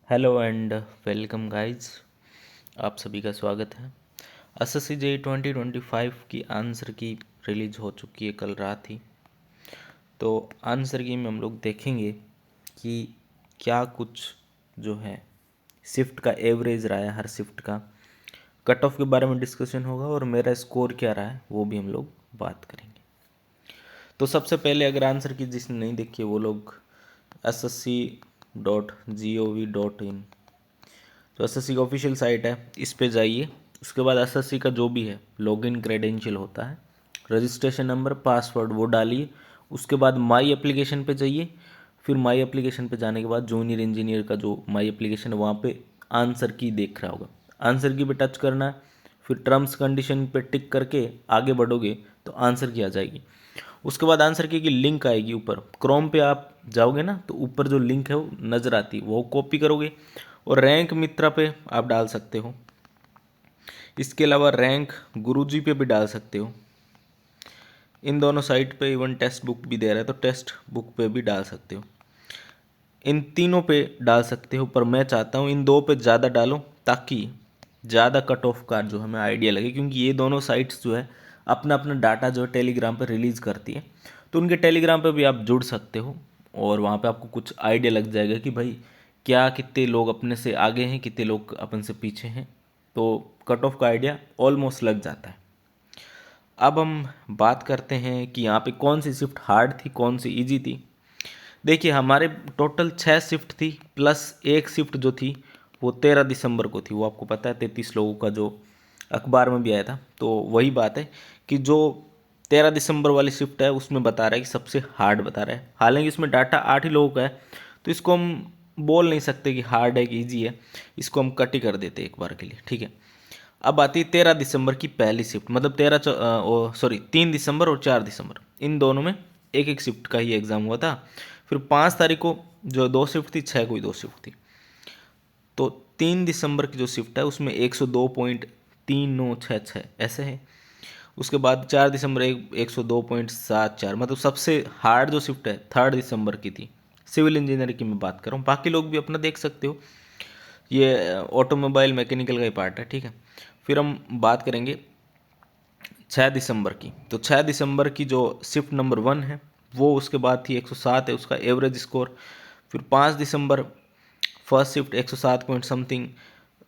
Hello and welcome guys. आप सभी का स्वागत है। एसएससी जेईई 2025 की आंसर की रिलीज हो चुकी है कल रात ही। तो आंसर की में हम लोग देखेंगे कि क्या कुछ जो है शिफ्ट का एवरेज रहा है, हर शिफ्ट का कट ऑफ के बारे में डिस्कशन होगा और मेरा स्कोर क्या रहा है वो भी हम लोग बात करेंगे। तो सबसे पहले अगर आंसर की जिसने नहीं देखी है वो लोग ssc.gov.in, तो एसएससी का ऑफिशियल साइट है, इस पे जाइए। उसके बाद एसएससी का जो भी है लॉगिन क्रेडेंशियल होता है, रजिस्ट्रेशन नंबर, पासवर्ड वो डालिए। उसके बाद माई एप्लीकेशन पे जाइए। फिर माई एप्लीकेशन पे जाने के बाद जूनियर इंजीनियर का जो माई एप्लीकेशन है वहाँ पे आंसर की देख रहा होगा, आंसर की पे टच करना है। फिर टर्म्स कंडीशन पे टिक करके आगे बढ़ोगे तो आंसर की आ जाएगी। उसके बाद आंसर की लिंक आएगी ऊपर, क्रोम पे आप जाओगे ना तो ऊपर जो लिंक है वो नज़र आती है, वो कॉपी करोगे और रैंक मित्रा पे आप डाल सकते हो। इसके अलावा रैंक गुरुजी पे भी डाल सकते हो। इन दोनों साइट पे इवन टेक्स्ट बुक भी दे रहा है तो टेक्स्ट बुक पे भी डाल सकते हो। इन तीनों पे डाल सकते हो, पर मैं चाहता हूँ इन दो पे ज़्यादा डालो ताकि ज़्यादा कट ऑफ का जो हमें आइडिया लगे, क्योंकि ये दोनों साइट्स जो है अपना अपना डाटा जो है टेलीग्राम पर रिलीज़ करती है। तो उनके टेलीग्राम पे भी आप जुड़ सकते हो और वहाँ पे आपको कुछ आइडिया लग जाएगा कि भाई क्या कितने लोग अपने से आगे हैं, कितने लोग अपन से पीछे हैं। तो कट ऑफ का आइडिया ऑलमोस्ट लग जाता है। अब हम बात करते हैं कि यहाँ पे कौन सी शिफ्ट हार्ड थी, कौन सी इजी थी। देखिए हमारे टोटल 6 शिफ्ट थी, प्लस एक शिफ्ट जो थी वो 13 दिसंबर को थी। वो आपको पता है 33 लोगों का जो अखबार में भी आया था। तो वही बात है कि जो 13 दिसंबर वाली शिफ्ट है उसमें बता रहा है कि सबसे हार्ड बता रहा है। हालांकि इसमें डाटा 8 ही लोगों का है तो इसको हम बोल नहीं सकते कि हार्ड है कि ईजी है, इसको हम कट ही कर देते एक बार के लिए, ठीक है। अब आती है 13 दिसंबर की पहली शिफ्ट, मतलब 3 दिसंबर और 4 दिसंबर, इन दोनों में एक एक शिफ्ट का ही एग्ज़ाम हुआ था। फिर 5 तारीख को जो 2 शिफ्ट थी, 6 को ही 2 शिफ्ट थी। तो 3 दिसंबर की जो शिफ्ट है उसमें 102.3966 ऐसे है। उसके बाद 4 दिसंबर 102.74, मतलब सबसे हार्ड जो शिफ्ट है 3 दिसंबर की थी। सिविल इंजीनियरिंग की मैं बात कर रहा हूँ, बाकी लोग भी अपना देख सकते हो, ये ऑटोमोबाइल मैकेनिकल का ही पार्ट है, ठीक है। फिर हम बात करेंगे 6 दिसंबर की। तो 6 दिसंबर की जो शिफ्ट नंबर 1 है वो उसके बाद थी 107 है उसका एवरेज स्कोर। फिर 5 दिसंबर फर्स्ट शिफ्ट 107 पॉइंट समथिंग।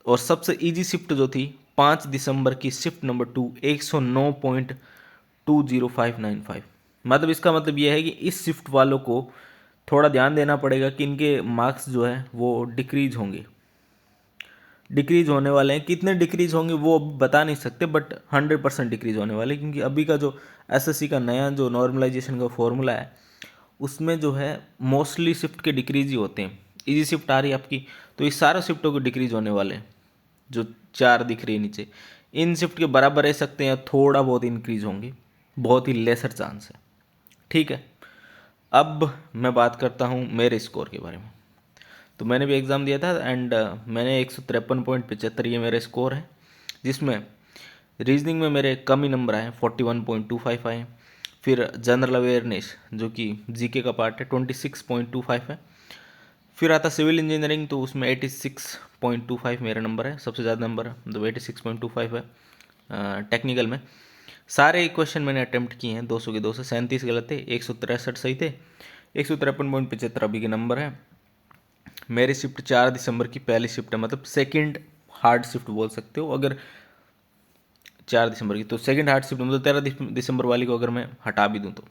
और सबसे इजी शिफ्ट जो थी 5 दिसंबर की शिफ्ट नंबर 2 109.20595। मतलब इसका मतलब यह है कि इस शिफ्ट वालों को थोड़ा ध्यान देना पड़ेगा कि इनके मार्क्स जो है वो डिक्रीज होंगे, डिक्रीज होने वाले हैं। कितने डिक्रीज होंगे वो अब बता नहीं सकते, बट 100% डिक्रीज होने वाले हैं, क्योंकि अभी का जो एसएससी का नया जो नॉर्मलाइजेशन का फॉर्मूला है उसमें जो है मोस्टली शिफ्ट के डिक्रीज ही होते हैं। इजी शिफ्ट आ रही है आपकी तो इस सारे शिफ्टों के डिक्रीज होने वाले हैं। जो 4 दिख रही है नीचे, इन शिफ्ट के बराबर रह सकते हैं या थोड़ा बहुत इंक्रीज होंगे, बहुत ही लेसर चांस है, ठीक है। अब मैं बात करता हूँ मेरे स्कोर के बारे में। तो मैंने भी एग्ज़ाम दिया था एंड मैंने 153.75 ये मेरा स्कोर है, जिसमें रीजनिंग में मेरे कम ही नंबर आए, 41.25 आए। फिर जनरल अवेयरनेस जो कि जीके का पार्ट है 26.25 है। फिर आता सिविल इंजीनियरिंग तो उसमें 86.25 मेरा नंबर है, सबसे ज़्यादा नंबर है, मतलब 86.25 है। टेक्निकल में सारे क्वेश्चन मैंने अटेम्प्ट किए हैं, 200 के 200, 37 गलत थे, 163 सही थे। 153.75 अभी के नंबर है। मेरी शिफ्ट 4 दिसंबर की पहली शिफ्ट है, मतलब सेकंड हार्ड शिफ्ट बोल सकते हो अगर 4 दिसंबर की। तो सेकंड हार्ड शिफ्ट मतलब 13 दिसंबर वाली को अगर मैं हटा भी दूँ तो।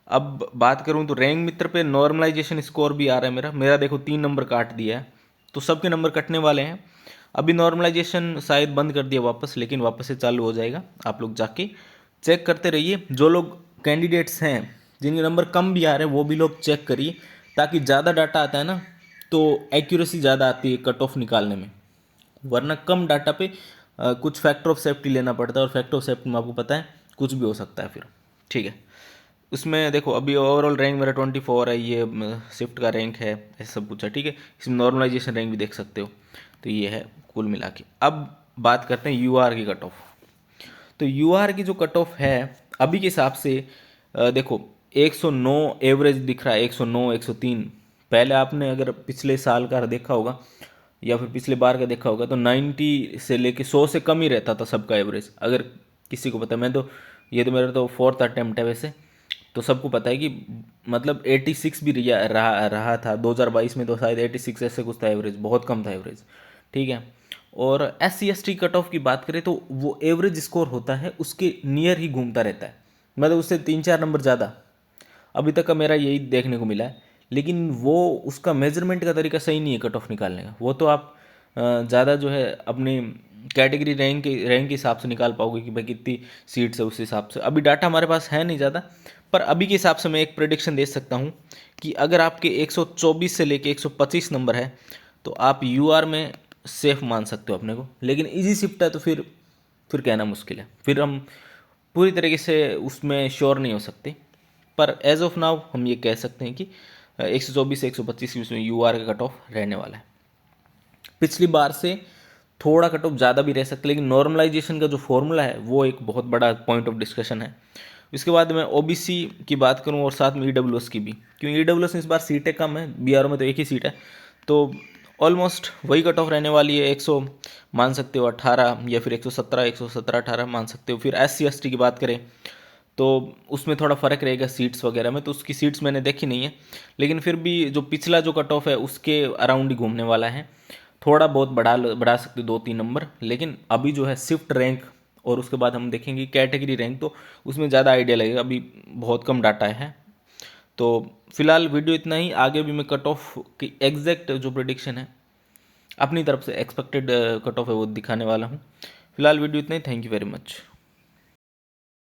अब बात करूँ तो रैंक मित्र पे नॉर्मलाइजेशन स्कोर भी आ रहा है मेरा, देखो 3 नंबर काट दिया है, तो सबके नंबर कटने वाले हैं। अभी नॉर्मलाइजेशन शायद बंद कर दिया वापस, लेकिन वापस से चालू हो जाएगा, आप लोग जाके चेक करते रहिए। जो लोग कैंडिडेट्स हैं जिनके नंबर कम भी आ रहे हैं वो भी लोग चेक करिए, ताकि ज़्यादा डाटा आता है ना तो एक्यूरेसी ज़्यादा आती है कट ऑफ निकालने में। वरना कम डाटा पे कुछ फैक्टर ऑफ सेफ्टी लेना पड़ता है, और फैक्टर ऑफ सेफ्टी में आपको पता है कुछ भी हो सकता है फिर, ठीक है। उसमें देखो अभी ओवरऑल रैंक मेरा 24 है, ये शिफ्ट का रैंक है, ऐसा सब कुछ है, ठीक है। इसमें नॉर्मलाइजेशन रैंक भी देख सकते हो। तो ये है कुल मिला के। अब बात करते हैं यूआर की कट ऑफ। तो यूआर की जो कट ऑफ है अभी के हिसाब से देखो 109 एवरेज दिख रहा है, 109 103, पहले आपने अगर पिछले साल का देखा होगा या फिर पिछले बार का देखा होगा तो 90 से लेके 100 से कम ही रहता था सबका एवरेज। अगर किसी को पता, मैं तो ये तो मेरा तो 4th अटेम्प्ट है वैसे, तो सबको पता है कि मतलब 86 भी रहा था 2022 में, तो शायद 86 ऐसे कुछ था एवरेज, बहुत कम था एवरेज। ठीक है। और SC/ST कट ऑफ की बात करें तो वो एवरेज स्कोर होता है उसके नियर ही घूमता रहता है, मतलब उससे 3-4 नंबर ज़्यादा। अभी तक का मेरा यही देखने को मिला है। लेकिन वो उसका मेजरमेंट का तरीका सही नहीं है कट ऑफ निकालने का। वो तो आप ज़्यादा जो है अपनी कैटेगरी रैंक के हिसाब से निकाल पाओगे कि भाई कितनी सीट्स है, उस हिसाब से। अभी डाटा हमारे पास है नहीं ज़्यादा, पर अभी के हिसाब से मैं एक प्रेडिक्शन दे सकता हूँ कि अगर आपके 124 से लेके 125 नंबर है तो आप UR में सेफ मान सकते हो अपने को। लेकिन इजी शिफ्ट है तो फिर कहना मुश्किल है, फिर हम पूरी तरीके से उसमें श्योर नहीं हो सकते। पर एज ऑफ नाउ हम ये कह सकते हैं कि 124 से 125 की उसमें UR का कट ऑफ रहने वाला है। पिछली बार से थोड़ा कट ऑफ ज़्यादा भी रह सकता है, लेकिन नॉर्मलाइजेशन का जो फॉर्मूला है वो एक बहुत बड़ा पॉइंट ऑफ डिस्कशन है। इसके बाद मैं OBC की बात करूं और साथ में EWS की भी, क्योंकि EWS में इस बार सीटें कम है, BRO में तो एक ही सीट है, तो ऑलमोस्ट वही कट ऑफ रहने वाली है। 100 मान सकते हो 18 या फिर 117 मान सकते हो। फिर SC/ST की बात करें तो उसमें थोड़ा फ़र्क रहेगा सीट्स वगैरह में, तो उसकी सीट्स मैंने देखी नहीं है, लेकिन फिर भी जो पिछला जो कट ऑफ है उसके अराउंड ही घूमने वाला है। थोड़ा बहुत बढ़ा सकते 2-3 नंबर, लेकिन अभी जो है शिफ्ट रैंक और उसके बाद हम देखेंगे कैटेगरी रैंक, तो उसमें ज़्यादा आइडिया लगेगा, अभी बहुत कम डाटा है। तो फिलहाल वीडियो इतना ही। आगे भी मैं कट ऑफ की एग्जैक्ट जो प्रिडिक्शन है अपनी तरफ से एक्सपेक्टेड कट ऑफ है वो दिखाने वाला हूँ। फिलहाल वीडियो इतना ही। Thank you very much.